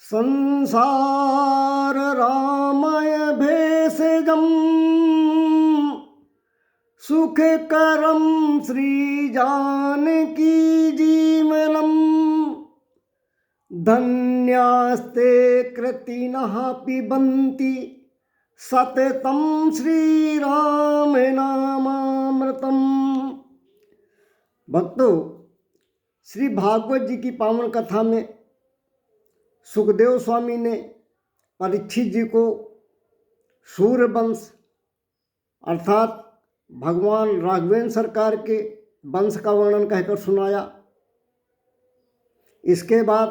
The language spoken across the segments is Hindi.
संसार रामय भेषजम सुख करम श्री जानकी जीवनम धन्यास्ते कृतिनः पिबन्ति सततं श्री राम नामामृतम। भक्तों, श्री भागवत जी की पावन कथा में सुखदेव स्वामी ने परीक्षित जी को सूर्यवंश अर्थात भगवान राघवेंद्र सरकार के वंश का वर्णन कहकर सुनाया। इसके बाद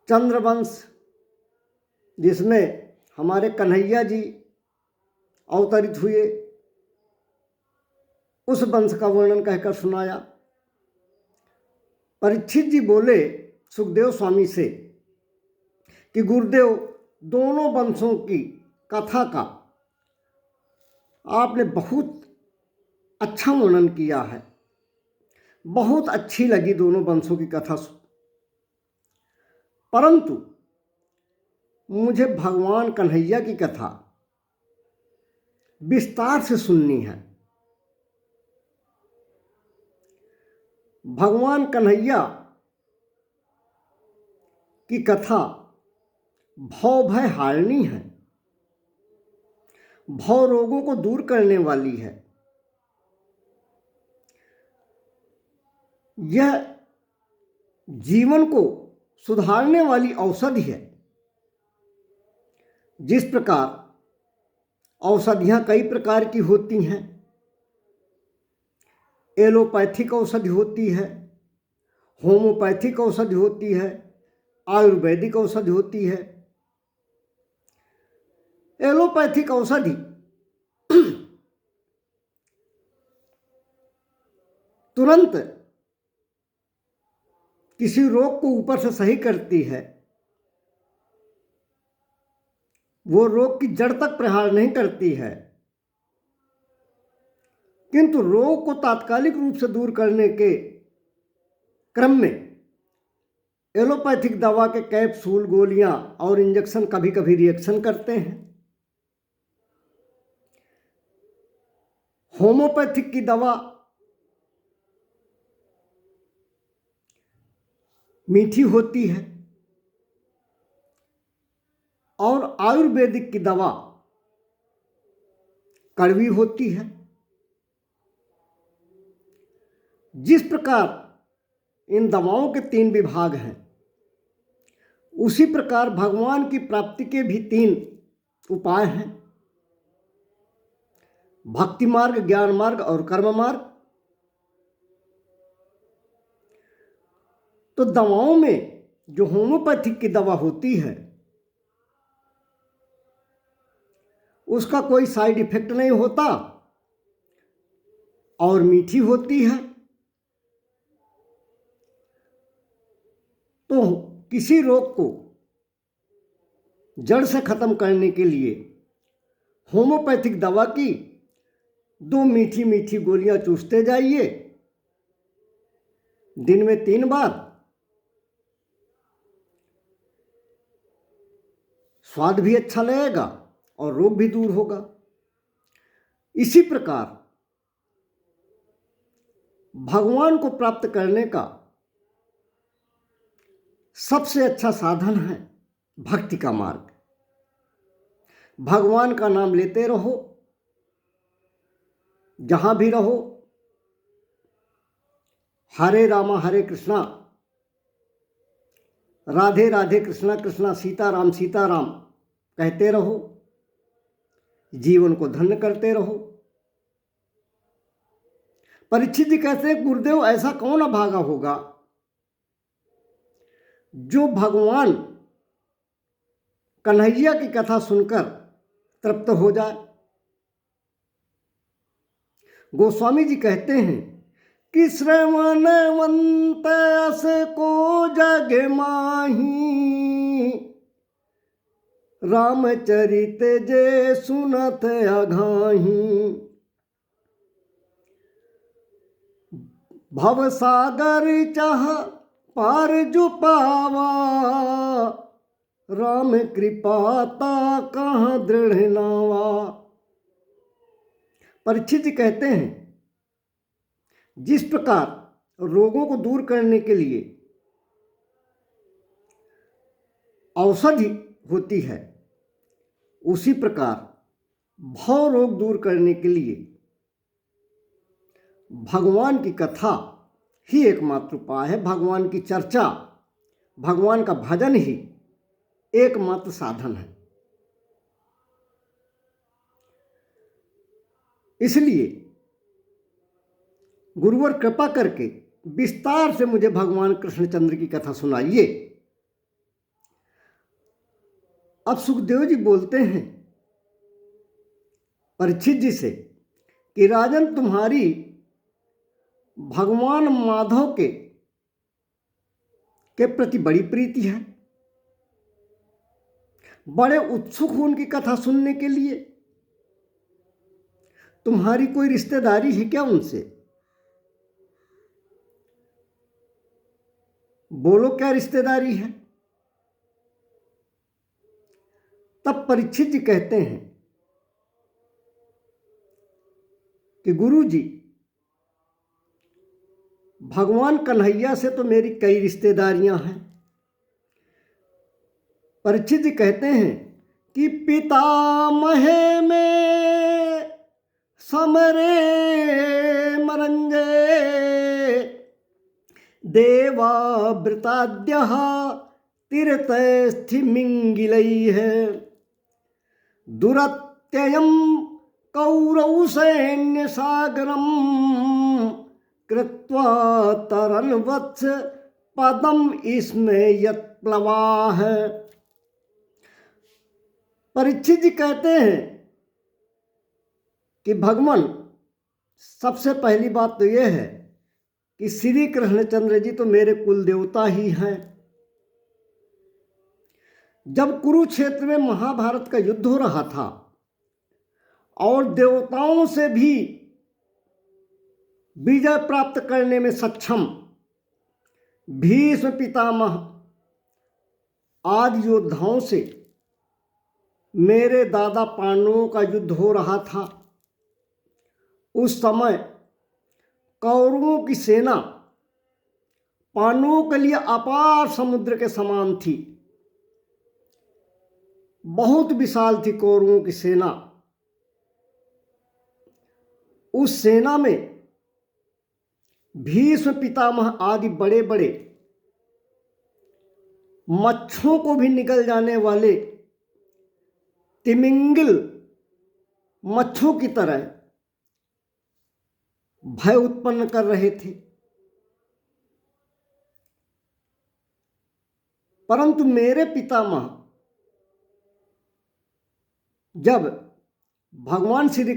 चंद्रवंश, जिसमें हमारे कन्हैया जी अवतरित हुए, उस वंश का वर्णन कहकर सुनाया। परीक्षित जी बोले सुखदेव स्वामी से कि गुरुदेव, दोनों वंशों की कथा का आपने बहुत अच्छा वर्णन किया है, बहुत अच्छी लगी दोनों वंशों की कथा, परंतु मुझे भगवान कन्हैया की कथा विस्तार से सुननी है। भगवान कन्हैया की कथा भव भय हारिणी है, भव रोगों को दूर करने वाली है। यह जीवन को सुधारने वाली औषधि है। जिस प्रकार औषधियाँ कई प्रकार की होती हैं, एलोपैथिक औषधि होती है, होम्योपैथिक औषधि होती है, आयुर्वेदिक औषधि होती है। एलोपैथिक औषधि तुरंत किसी रोग को ऊपर से सही करती है, वो रोग की जड़ तक प्रहार नहीं करती है, किंतु रोग को तात्कालिक रूप से दूर करने के क्रम में एलोपैथिक दवा के कैप्सूल, गोलियां और इंजेक्शन कभी कभी रिएक्शन करते हैं। होम्योपैथिक की दवा मीठी होती है और आयुर्वेदिक की दवा कड़वी होती है। जिस प्रकार इन दवाओं के 3 विभाग हैं, उसी प्रकार भगवान की प्राप्ति के भी 3 उपाय हैं: भक्ति मार्ग, ज्ञान मार्ग और कर्म मार्ग। तो दवाओं में जो होम्योपैथिक की दवा होती है, उसका कोई साइड इफेक्ट नहीं होता और मीठी होती है। तो किसी रोग को जड़ से खत्म करने के लिए होम्योपैथिक दवा की 2 मीठी मीठी गोलियां चूसते जाइए, दिन में 3 बार। स्वाद भी अच्छा लगेगा और रोग भी दूर होगा। इसी प्रकार भगवान को प्राप्त करने का सबसे अच्छा साधन है भक्ति का मार्ग। भगवान का नाम लेते रहो, जहां भी रहो। हरे रामा हरे कृष्णा, राधे राधे कृष्णा कृष्णा, सीताराम सीताराम कहते रहो। जीवन को धन्य करते रहो। परीक्षित जी कहते हैं, गुरुदेव, ऐसा कौन अभागा होगा जो भगवान कन्हैया की कथा सुनकर तृप्त हो जाए। गोस्वामी जी कहते हैं कि श्रवणवंत अस को जग माही, रामचरित जे सुनत अघाही। भव सागर चाह पार जो पावा, राम कृपाता कहाँ दृढ़ नावा। परीक्षित जी कहते हैं, जिस प्रकार रोगों को दूर करने के लिए औषधि होती है, उसी प्रकार भव रोग दूर करने के लिए भगवान की कथा ही एकमात्र उपाय है। भगवान की चर्चा, भगवान का भजन ही एकमात्र साधन है। इसलिए गुरुवर कृपा करके विस्तार से मुझे भगवान कृष्णचंद्र की कथा सुनाइए। अब सुखदेव जी बोलते हैं परीक्षित जी से कि राजन, तुम्हारी भगवान माधव के प्रति बड़ी प्रीति है, बड़े उत्सुक हो उनकी कथा सुनने के लिए। तुम्हारी कोई रिश्तेदारी है क्या उनसे? बोलो, क्या रिश्तेदारी है? तब परीक्षित जी कहते हैं कि गुरु जी, भगवान कन्हैया से तो मेरी कई रिश्तेदारियां हैं। परीक्षित जी कहते हैं कि पितामहे में समरे मरंजे देवावृताद्यः तीर्थस्थिमिंगिलैः दुरत्ययं कौरव सैन्य सागरम कृत्वा तरन वत्स पदम इसमें यत्प्लवाः। परीक्षित जी कहते हैं कि भगवान, सबसे पहली बात तो यह है कि श्री कृष्णचंद्र जी तो मेरे कुल देवता ही हैं। जब कुरुक्षेत्र में महाभारत का युद्ध हो रहा था और देवताओं से भी विजय प्राप्त करने में सक्षम भीष्म पितामह आदि योद्धाओं से मेरे दादा पांडवों का युद्ध हो रहा था, उस समय कौरवों की सेना पांडवों के लिए अपार समुद्र के समान थी। बहुत विशाल थी कौरवों की सेना। उस सेना में भीष्म पितामह आदि बड़े बड़े मच्छरों को भी निकल जाने वाले तिमिंगिल मच्छरों की तरह भय उत्पन्न कर रहे थे। परंतु मेरे पितामह जब भगवान श्री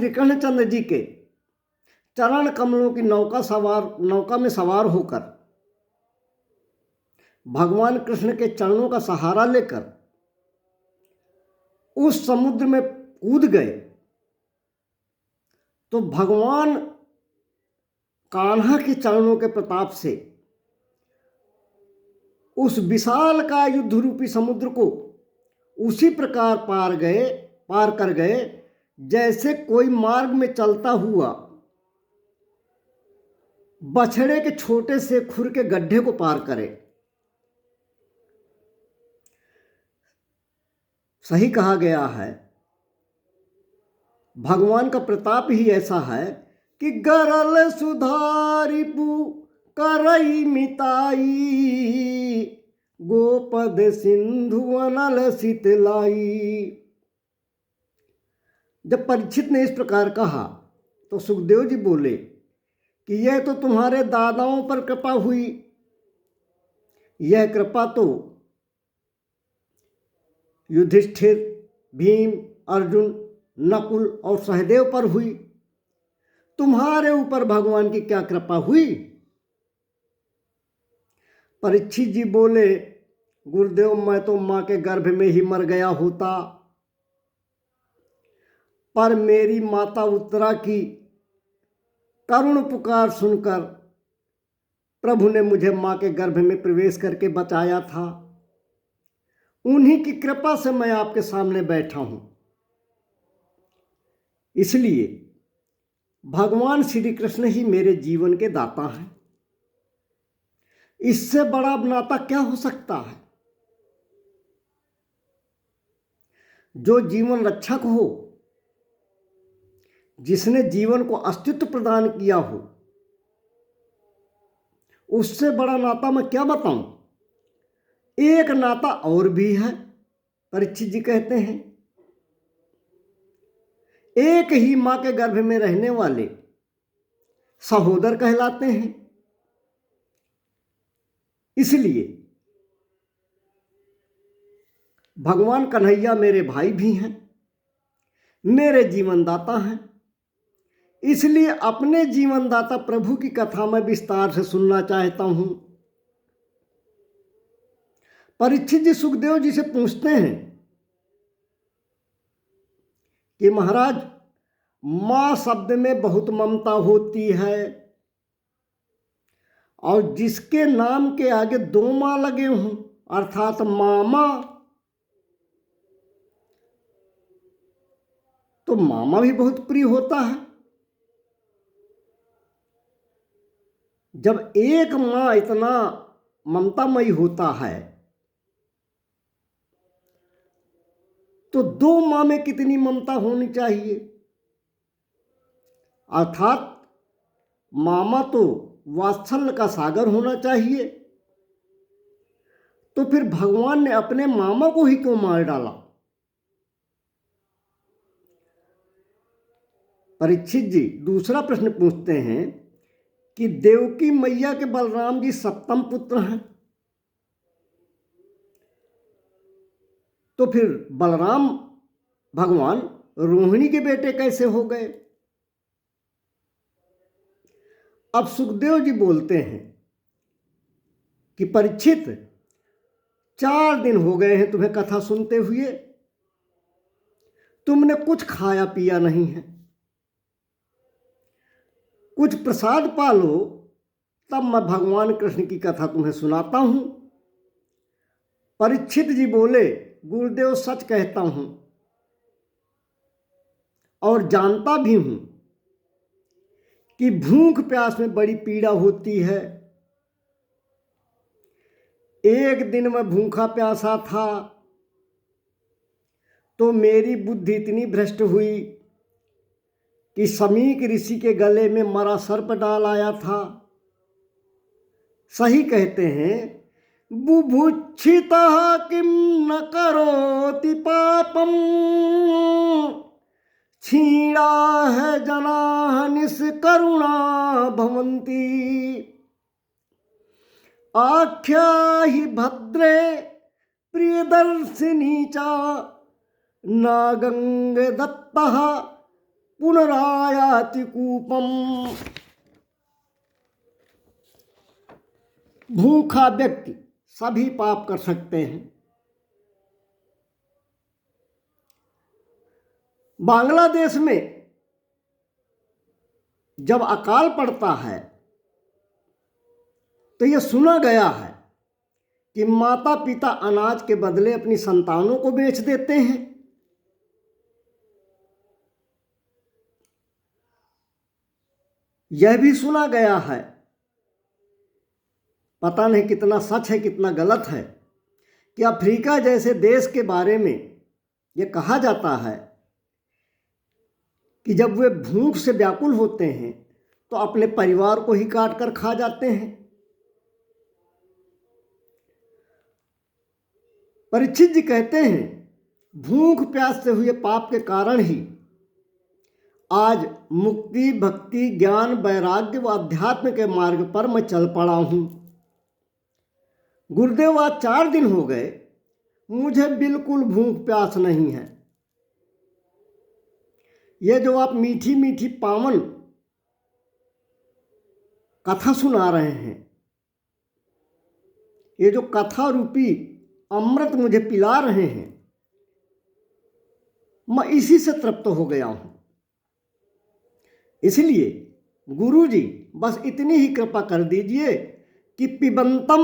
कृष्णचंद्र जी के चरण कमलों की नौका में सवार होकर भगवान कृष्ण के चरणों का सहारा लेकर उस समुद्र में कूद गए, तो भगवान कान्हा के चरणों के प्रताप से उस विशाल का युद्ध रूपी समुद्र को उसी प्रकार पार कर गए जैसे कोई मार्ग में चलता हुआ बछड़े के छोटे से खुर के गड्ढे को पार करे। सही कहा गया है, भगवान का प्रताप ही ऐसा है कि गरल सुधारिपु करई मिताई गोपद सिंधु अनल शीतलाई। जब परीक्षित ने इस प्रकार कहा तो सुखदेव जी बोले कि यह तो तुम्हारे दादाओं पर कृपा हुई, यह कृपा तो युधिष्ठिर, भीम, अर्जुन, नकुल और सहदेव पर हुई। तुम्हारे ऊपर भगवान की क्या कृपा हुई? परीक्षित जी बोले, गुरुदेव, मैं तो मां के गर्भ में ही मर गया होता, पर मेरी माता उत्तरा की करुण पुकार सुनकर प्रभु ने मुझे मां के गर्भ में प्रवेश करके बचाया था। उन्हीं की कृपा से मैं आपके सामने बैठा हूं। इसलिए भगवान श्री कृष्ण ही मेरे जीवन के दाता हैं। इससे बड़ा नाता क्या हो सकता है? जो जीवन रक्षक हो, जिसने जीवन को अस्तित्व प्रदान किया हो, उससे बड़ा नाता मैं क्या बताऊं। एक नाता और भी है, परीक्षित जी कहते हैं। एक ही मां के गर्भ में रहने वाले सहोदर कहलाते हैं। इसलिए भगवान कन्हैया मेरे भाई भी हैं, मेरे जीवनदाता हैं। इसलिए अपने जीवनदाता प्रभु की कथा में विस्तार से सुनना चाहता हूं। परीक्षित जी सुखदेव जी से पूछते हैं कि महाराज, मां शब्द में बहुत ममता होती है, और जिसके नाम के आगे दो मां लगे हों, अर्थात मामा, तो मामा भी बहुत प्रिय होता है। जब एक मां इतना ममतामयी होता है, तो दो मां में कितनी ममता होनी चाहिए। अर्थात मामा तो वात्सल्य का सागर होना चाहिए। तो फिर भगवान ने अपने मामा को ही क्यों मार डाला? परीक्षित जी दूसरा प्रश्न पूछते हैं कि देवकी मैया के बलराम जी सप्तम पुत्र हैं, तो फिर बलराम भगवान रोहिणी के बेटे कैसे हो गए? अब सुखदेव जी बोलते हैं कि परीक्षित, 4 दिन हो गए हैं तुम्हें कथा सुनते हुए, तुमने कुछ खाया पिया नहीं है। कुछ प्रसाद पालो, तब मैं भगवान कृष्ण की कथा तुम्हें सुनाता हूं। परीक्षित जी बोले, गुरुदेव सच कहता हूं और जानता भी हूं कि भूख प्यास में बड़ी पीड़ा होती है। एक दिन मैं भूखा प्यासा था तो मेरी बुद्धि इतनी भ्रष्ट हुई कि समीक ऋषि के गले में मरा सर्प डाल आया था। सही कहते हैं, बुभुक्षितः किम न करोति पापम, क्षीणा है जनाः निष्करुणा भवन्ति, आख्या हि भद्रे प्रियदर्शिनी च, नागंग दत्तः पुनरायाति कूपम। भूखा व्यक्ति सभी पाप कर सकते हैं। बांग्लादेश में जब अकाल पड़ता है तो यह सुना गया है कि माता पिता अनाज के बदले अपनी संतानों को बेच देते हैं। यह भी सुना गया है, पता नहीं कितना सच है कितना गलत है, कि अफ्रीका जैसे देश के बारे में यह कहा जाता है कि जब वे भूख से व्याकुल होते हैं तो अपने परिवार को ही काट कर खा जाते हैं। परीक्षित जी कहते हैं, भूख प्यास से हुए पाप के कारण ही आज मुक्ति, भक्ति, ज्ञान, वैराग्य व अध्यात्म के मार्ग पर मैं चल पड़ा हूं। गुरुदेव, आज 4 दिन हो गए, मुझे बिल्कुल भूख प्यास नहीं है। ये जो आप मीठी मीठी पावन कथा सुना रहे हैं, ये जो कथा रूपी अमृत मुझे पिला रहे हैं, मैं इसी से तृप्त हो गया हूं। इसलिए गुरु जी बस इतनी ही कृपा कर दीजिए कि पिबंतम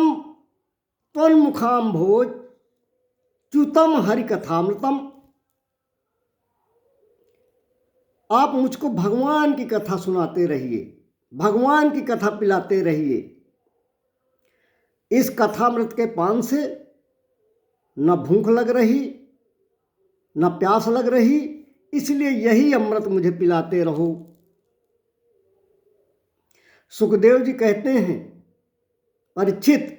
त्वन्मुखाम्भोज च्युतम हरि कथामृतम। आप मुझको भगवान की कथा सुनाते रहिए, भगवान की कथा पिलाते रहिए। इस कथामृत के पान से न भूख लग रही न प्यास लग रही, इसलिए यही अमृत मुझे पिलाते रहो। सुखदेव जी कहते हैं, परीक्षित,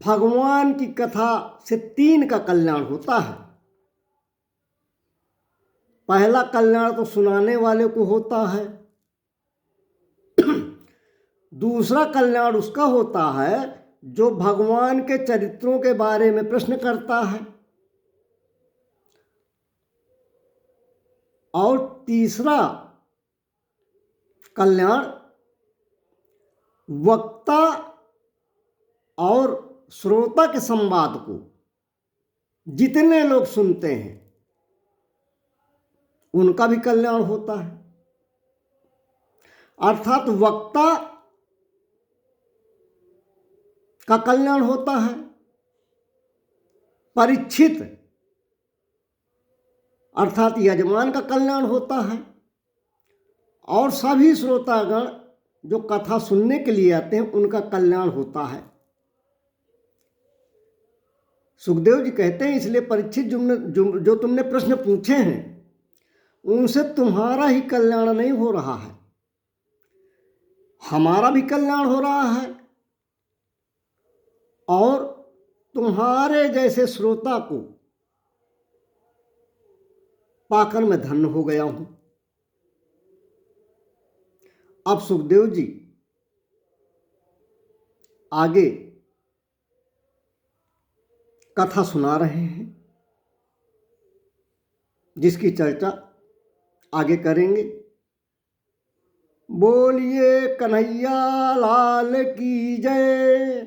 भगवान की कथा से 3 का कल्याण होता है। पहला कल्याण तो सुनाने वाले को होता है, दूसरा कल्याण उसका होता है जो भगवान के चरित्रों के बारे में प्रश्न करता है, और तीसरा कल्याण वक्ता और श्रोता के संवाद को जितने लोग सुनते हैं उनका भी कल्याण होता है। अर्थात वक्ता का कल्याण होता है, परीक्षित अर्थात यजमान का कल्याण होता है, और सभी श्रोतागण जो कथा सुनने के लिए आते हैं उनका कल्याण होता है। सुखदेव जी कहते हैं, इसलिए परीक्षित जो तुमने प्रश्न पूछे हैं उनसे तुम्हारा ही कल्याण नहीं हो रहा है, हमारा भी कल्याण हो रहा है, और तुम्हारे जैसे श्रोता को पाकर मैं धन्य हो गया हूं। अब सुखदेव जी आगे कथा सुना रहे हैं, जिसकी चर्चा आगे करेंगे। बोलिए कन्हैया लाल की जय।